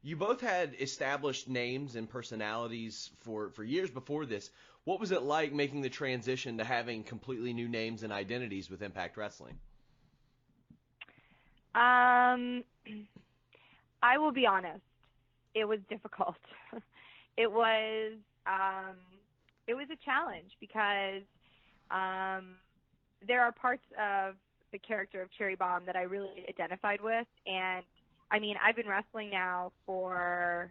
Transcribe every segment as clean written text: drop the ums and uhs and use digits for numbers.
You both had established names and personalities for years before this. What was it like making the transition to having completely new names and identities with Impact Wrestling? I will be honest. It was difficult. It was a challenge because there are parts of the character of Cherry Bomb that I really identified with, and I mean, I've been wrestling now for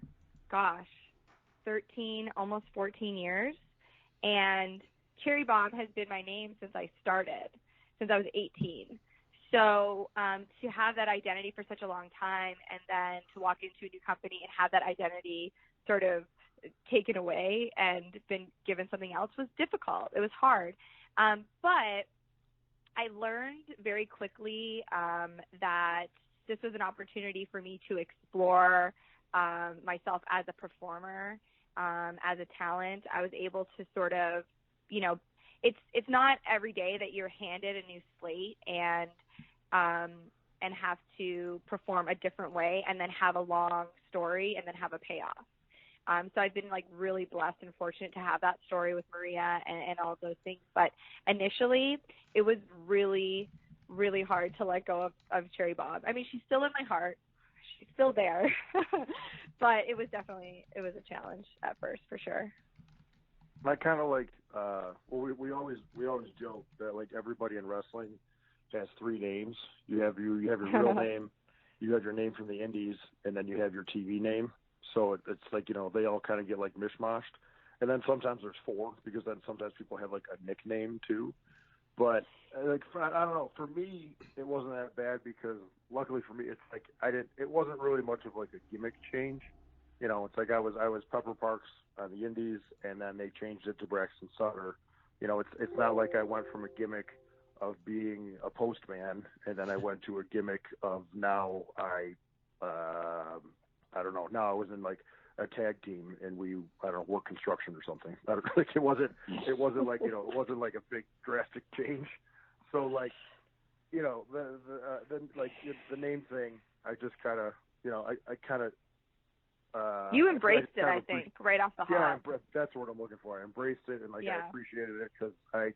13, almost 14 years, and Cherry Bomb has been my name since I started, since I was 18. So to have that identity for such a long time and then to walk into a new company and have that identity sort of taken away and been given something else was difficult. It was hard. But I learned very quickly that this was an opportunity for me to explore myself as a performer, as a talent. I was able to sort of, it's not every day that you're handed a new slate and have to perform a different way and then have a long story and then have a payoff. So I've been like really blessed and fortunate to have that story with Maria and all of those things. But initially it was really, really hard to let go of Cherry Bomb. I mean, she's still in my heart. She's still there. But it was a challenge at first, for sure. I kind of like, we always joke that like everybody in wrestling has three names. You have your real name, you have your name from the indies, and then you have your TV name. So it's like, they all kind of get like mishmashed. And then sometimes there's four, because then sometimes people have like a nickname too. But like, I don't know, for me, it wasn't that bad because luckily for me, it's like, it wasn't really much of like a gimmick change. It's like I was Pepper Parks on the indies, and then they changed it to Braxton Sutter. It's not like I went from a gimmick of being a postman, and then I went to a gimmick of now I don't know. Now I was in like a tag team, and we work construction or something. I don't think it wasn't like it wasn't like a big drastic change. So like the name thing, I just kind of I kind of you embraced it, I think, right off the hop. Yeah, that's what I'm looking for. I embraced it, and yeah. I appreciated it because I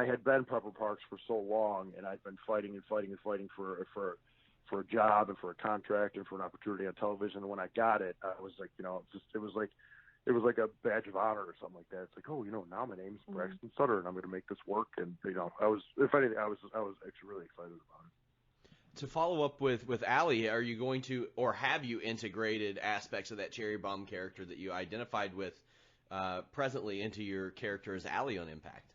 had been Pepper Parks for so long, and I'd been fighting for a job and for a contract and for an opportunity on television. And when I got it, I was like, it was like a badge of honor or something like that. It's like, now my name's Braxton Sutter, and I'm going to make this work. And I was actually really excited about it. To follow up with Allie, are you going to, or have you integrated aspects of that Cherry Bomb character that you identified with presently into your character as Allie on Impact?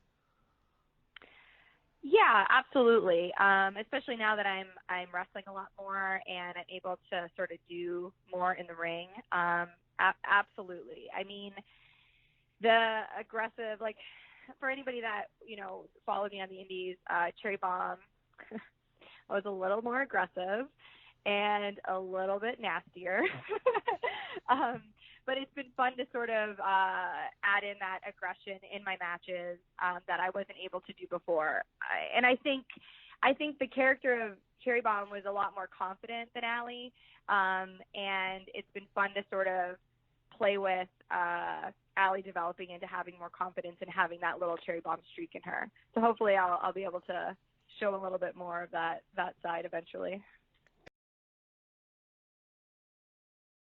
Yeah, absolutely. Especially now that I'm wrestling a lot more and I'm able to sort of do more in the ring. Absolutely. I mean, the aggressive, like for anybody that followed me on the indies, Cherry Bomb was a little more aggressive and a little bit nastier. But it's been fun to sort of add in that aggression in my matches that I wasn't able to do before. And I think the character of Cherry Bomb was a lot more confident than Allie, and it's been fun to sort of play with Allie developing into having more confidence and having that little Cherry Bomb streak in her. So hopefully I'll be able to show a little bit more of that side eventually.